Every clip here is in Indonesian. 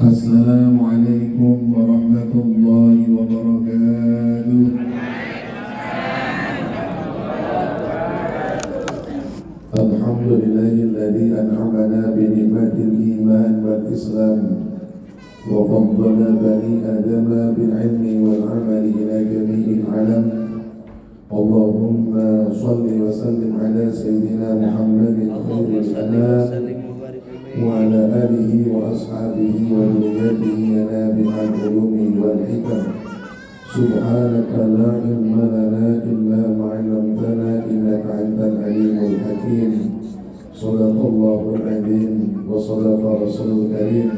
Assalamualaikum warahmatullahi wabarakatuh. Alhamdulillahilladzi an'amana bi ni'matil iman wal islam wa faddala bani adama bil ilmi wal amali ila jami'il alam. Allahumma shalli wa sallim ala sayyidina Muhammadin khairil anam وعلى آله وأصحابه وذريته نابع العلوم والحكم. سبحانك لا علم لنا إلا ما علمتنا إنك أنت العليم الحكيم. صدق الله العظيم وصدق رسول الكريم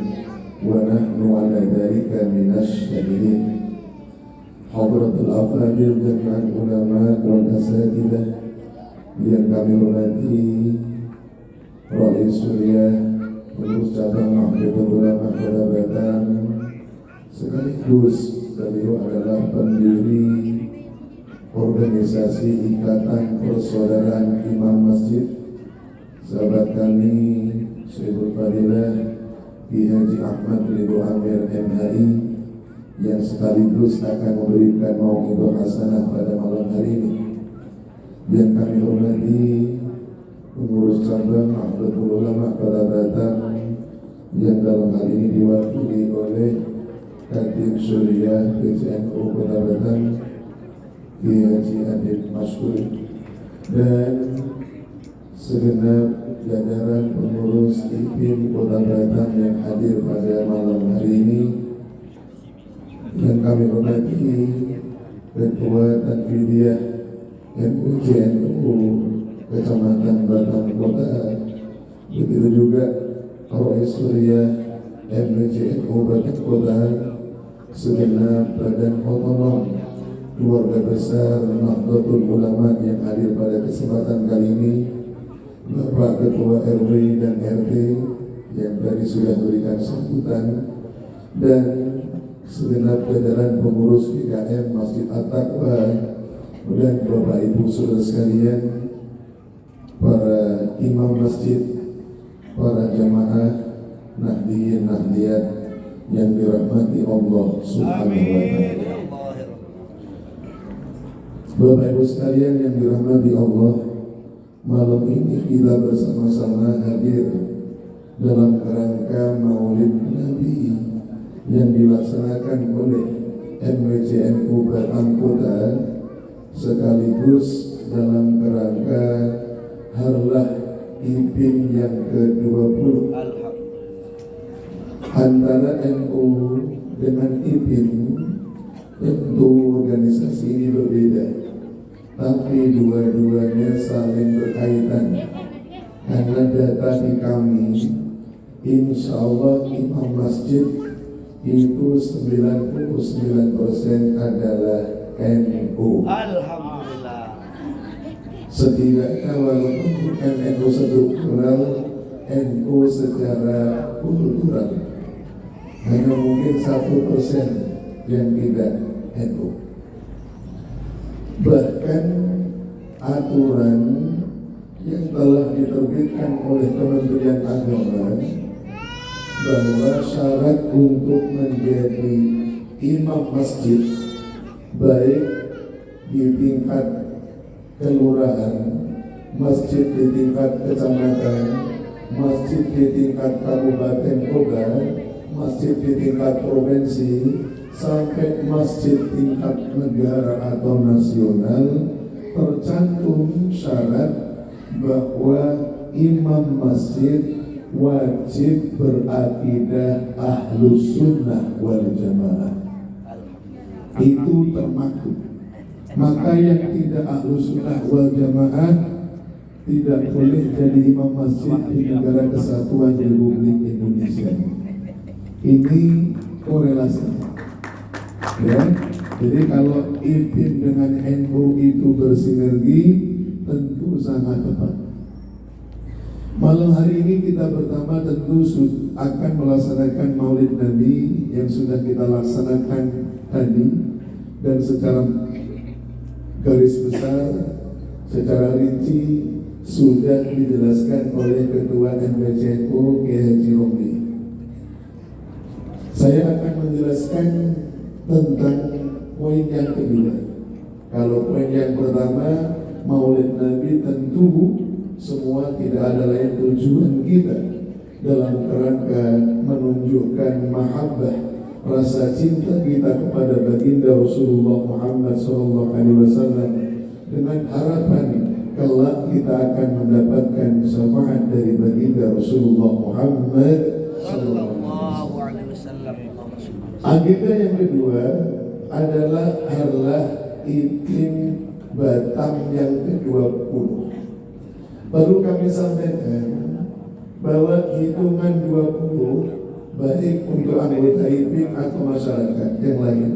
ونحن على ذلك من الشاهدين. حضرة الأفاضل جميع العلماء والأساتذة yang kami hormati, Rais Surya Pengurus Cabang Nahdlatul Ulama Kota Batam, sekaligus beliau adalah pendiri organisasi Ikatan Persaudaraan Imam Masjid, sahabat kami Syekhul Fadilah Ki Haji Ahmad Ridho Amir MHI, yang sekaligus akan memberikan mau'idhah hasanah pada malam hari ini. Yang kami hormati Pengurus Cabang Nahdlatul Ulama Kota Batam, yang dalam hal ini diwakili oleh Khatib Suriah PCNU Kota Batam Ki Haji Adib Maskur, dan segenap jajaran pengurus IPIM Kota Batam yang hadir pada malam hari ini. Yang kami hormati Ketua Tanfidiyah MUJNU Kecamatan Batam Kota, begitu juga Rais Surya MUJNU Batam Kota, segenap badan otonom keluarga besar Nahdlatul Ulama yang hadir pada kesempatan kali ini, Bapak Ketua RW dan RT yang tadi sudah berikan sambutan, dan segenap jajaran pengurus GKM Masjid At-Taqwa, dan Bapak Ibu saudara sekalian, para imam masjid, para jamaah Nahdiyin Nahdiyat yang dirahmati Allah Subhanahu wa Ta'ala. Bapak Ibu sekalian yang dirahmati Allah, malam ini kita bersama-sama hadir dalam kerangka Maulid Nabi yang dilaksanakan oleh MWCNU Batam Kota, sekaligus dalam kerangka Harlah IPIM yang ke-20. Antara NU dengan IPIM, tentu organisasi ini berbeda, tapi dua-duanya saling berkaitan. Karena data di kami, insya Allah imam masjid itu 99% adalah NU. Alhamdulillah. Setidaknya walaupun bukan NU struktural, NU secara kultural, hanya mungkin 1% yang tidak NU. Bahkan aturan yang telah diterbitkan oleh Kementerian Agama bahwa syarat untuk menjadi imam masjid, baik di tingkat kelurahan, masjid di tingkat kecamatan, masjid di tingkat kabupaten kota, masjid di tingkat provinsi, sampai masjid tingkat negara atau nasional, tercantum syarat bahwa imam masjid wajib berakidah ahlus sunnah wal jamaah. Itu termaktub. Maka yang tidak ahlus sunnah wal jamaah tidak boleh jadi imam masjid di negara kesatuan Republik Indonesia. Ini korelasinya, ya. Jadi kalau IPIM dengan NU itu bersinergi, tentu sangat tepat. Malam hari ini kita pertama tentu akan melaksanakan Maulid Nabi yang sudah kita laksanakan tadi, dan secara garis besar, secara rinci sudah dijelaskan oleh Ketua MWCNU Ki Haji Romli. Saya akan menjelaskan tentang poin yang kedua. Kalau poin yang pertama, Maulid Nabi tentu semua tidak ada lain tujuan kita dalam kerangka menunjukkan mahabbah, rasa cinta kita kepada baginda Rasulullah Muhammad SAW dengan harapan kelak kita akan mendapatkan syafaat dari baginda Rasulullah Muhammad SAW. Agenda yang kedua adalah harlah Ipin Batam yang ke-20. Baru kami sampaikan bahwa hitungan 20 baik untuk anggota Ipin atau masyarakat yang lain.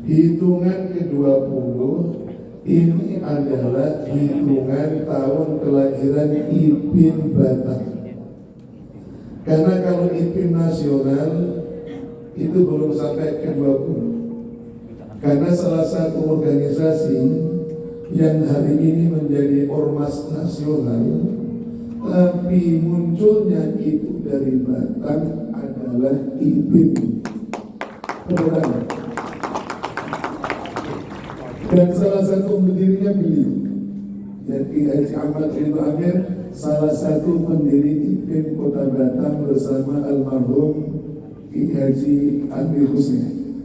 Hitungan ke-20 ini adalah hitungan tahun kelahiran Ipin Batam. Karena kalau Ipin nasional itu belum sampai ke-20. Karena salah satu organisasi yang hari ini menjadi ormas nasional, tapi munculnya itu dari Batam adalah Ipin. Benar. Dan salah satu pendirinya beliau, jadi Haji Ahmad Ridho Amir, salah satu pendiri Ipin Kota Batam bersama almarhum Ki Haji Amir Hussein.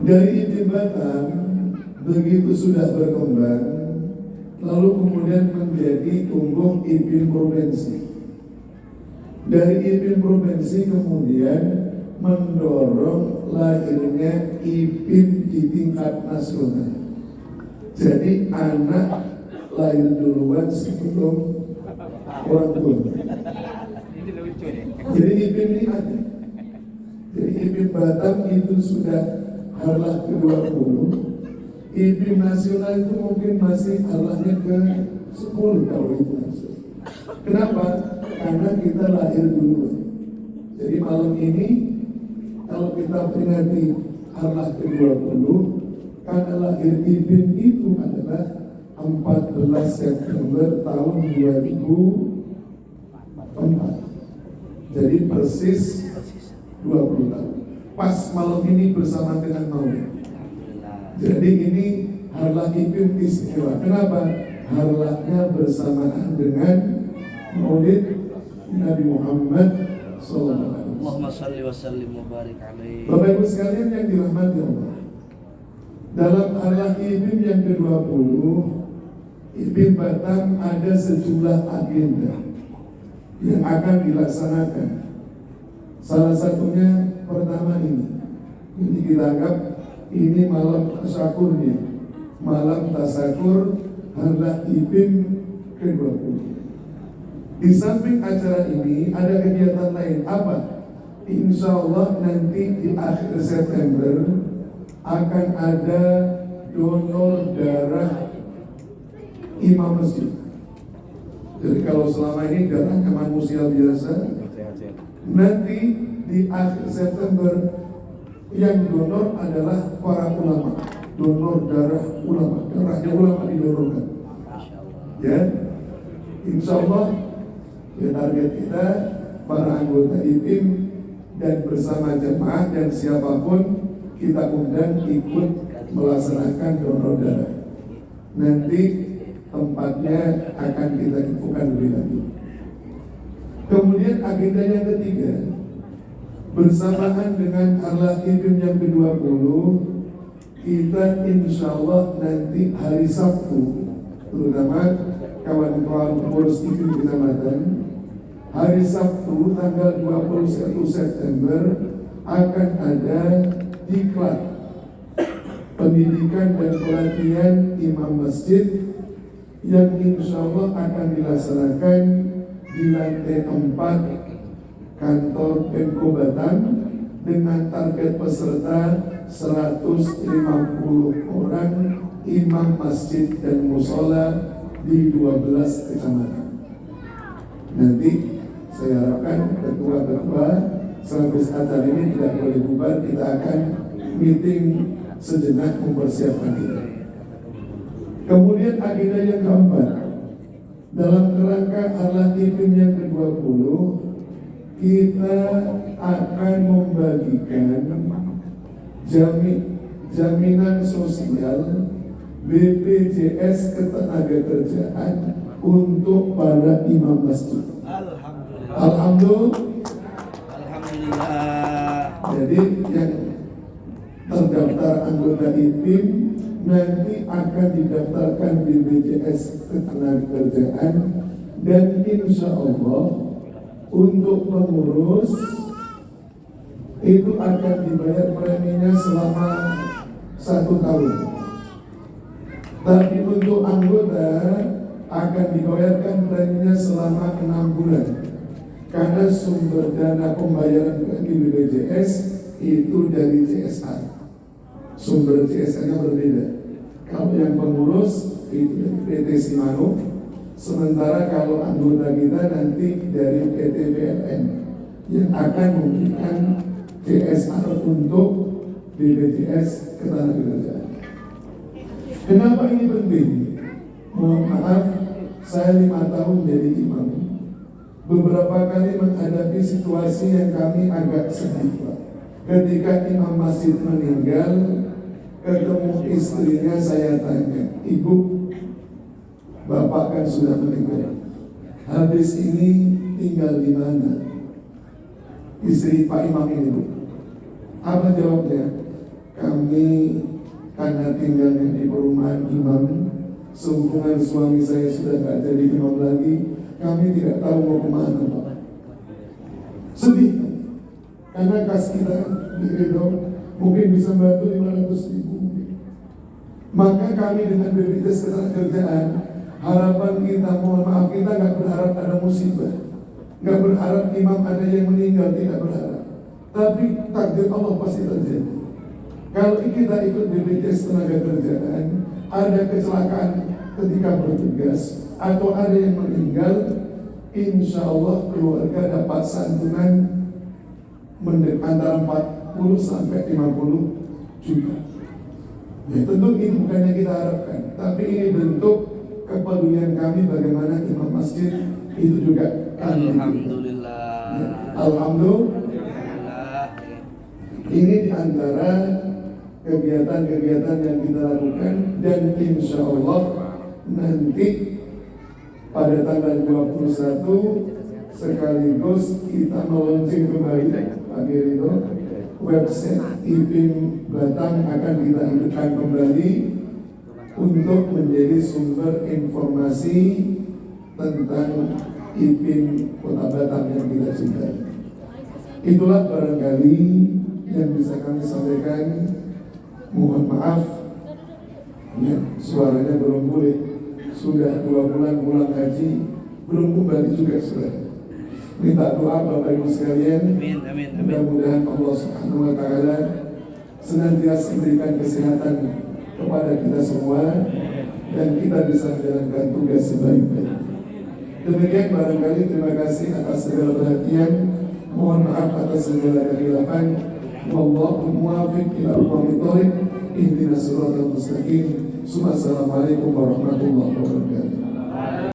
Dari Ipin Batam begitu sudah berkembang, lalu kemudian menjadi tumbuh Ipin Provinsi. Dari Ipin Provinsi kemudian mendorong lahirnya Ipin di tingkat nasional. Jadi anak lahir duluan sebelum orang tua. Jadi Ipin ini ada. Jadi Ipin Batam itu sudah harlah ke-20. Ipin nasional itu mungkin masih harlahnya ke-10 kalau itu nasional. Kenapa? Karena kita lahir duluan. Jadi malam ini kalau kita peringati harlah ke-20, karena lahir Ipin itu adalah 14 September tahun 2004. Jadi persis 20 tahun. Pas malam ini bersama dengan Maulid. Jadi ini harlah Ipin istimewa. Kenapa? Harlahnya bersamaan dengan Maulid Nabi Muhammad SAW. Allahumma salli wa sallim wa barik alaihi. Bapak Ibu sekalian yang dirahmati Allah, dalam harlah Ipin yang ke-20, Ipin Batam ada sejumlah agenda yang akan dilaksanakan. Salah satunya pertama ini kita anggap ini malam tasyakurnya, malam tasakur harlah Ipin ke-20. Di samping acara ini ada kegiatan lain. Apa? Insya Allah nanti di akhir September akan ada donor darah imam masjid. Jadi kalau selama ini darahnya manusia biasa, nanti di akhir September yang donor adalah para ulama, donor darah ulama, darahnya ulama didonorkan. Ya, insya Allah ya target kita para anggota Ipin dan bersama jemaah dan siapapun kita undang ikut melaksanakan donor darah. Nanti tempatnya akan kita infokan lebih lanjut. Kemudian agenda yang ketiga, bersamaan dengan harlah Ipin yang ke-20, kita insya Allah nanti hari Sabtu, terutama kawan-kawan pengurus Ipin kecamatan, hari Sabtu tanggal 21 September akan ada diklat pendidikan dan pelatihan imam masjid yang insya Allah akan dilaksanakan di lantai 4 kantor Pemko Batam dengan target peserta 150 orang imam masjid dan musola di 12 kecamatan. Nanti saya harapkan ketua-ketua sehabis acara ini tidak boleh bubar, kita akan meeting sejenak mempersiapkan diri. Kemudian agenda yang keempat, dalam kerangka Arlah IPIM yang ke-20, kita akan membagikan jaminan sosial BPJS Ketenagakerjaan untuk para imam masjid. Alhamdulillah. Jadi yang terdaftar anggota IPIM nanti akan didaftarkan BPJS Ketenagakerjaan, dan insya Allah untuk pengurus itu akan dibayar preminya selama 1 tahun. Tapi untuk anggota akan dibayarkan preminya selama 6 bulan. Karena sumber dana pembayaran di BPJS itu dari CSR. Sumber CSR-nya berbeda. Kalau yang pengurus itu dari PT Simano, sementara kalau anggota kita nanti dari PT PLN yang akan memberikan CSR untuk BPJS Ketenagakerjaan. Kenapa ini penting? Mohon maaf, saya 5 tahun jadi imam. Beberapa kali menghadapi situasi yang kami agak sedih, Pak. Ketika imam masjid meninggal, ketemu istrinya, saya tanya, "Ibu, Bapak kan sudah meninggal. Habis ini tinggal di mana?" Istri Pak Imam ini, Bu. Apa jawabnya? "Kami karena tinggalnya di perumahan imam, sehubungan suami saya sudah gak jadi imam lagi, kami tidak tahu mau kemana, Pak." Sedih, karena kas kita di Ridho mungkin bisa bantu 500.000. Maka kami dengan BPJS Ketenagakerjaan, harapan kita, mohon maaf, kita gak berharap ada musibah, gak berharap imam ada yang meninggal, tidak berharap. Tapi takdir Allah pasti terjadi. Kalau kita ikut BPJS Ketenagakerjaan, ada kecelakaan ketika bertugas atau ada yang meninggal, insya Allah keluarga dapat santunan antara 40 sampai 50 juta. Ya, tentu ini bukan yang kita harapkan, tapi ini bentuk kepedulian kami bagaimana imam masjid itu juga. Alhamdulillah. Ya, alhamdulillah. Ini diantara kegiatan-kegiatan yang kita lakukan, dan insya Allah nanti pada tanggal 21 sekaligus kita meluncurkan kembali Pak Gerito, website IPIM Batam akan kita hidupkan kembali untuk menjadi sumber informasi tentang IPIM Kota Batam yang kita cintai. Itulah barangkali yang bisa kami sampaikan. Mohon maaf, ya, suaranya belum pulih. Sudah 2 bulan pulang haji, belum kembali juga, saudara. Minta doa Bapak Ibu sekalian. Amin. Mudah-mudahan Allah Subhanahu wa Ta'ala senantiasa memberikan kesehatan kepada kita semua, dan kita bisa menjalankan tugas sebaik-baiknya. Demikian barangkali, terima kasih atas segala perhatian. Mohon maaf atas segala kekhilafan. Wallahu muwaffiq ila aqwamit thoriq. Ihdinas siratal mustaqim. Assalamualaikum warahmatullahi wabarakatuh.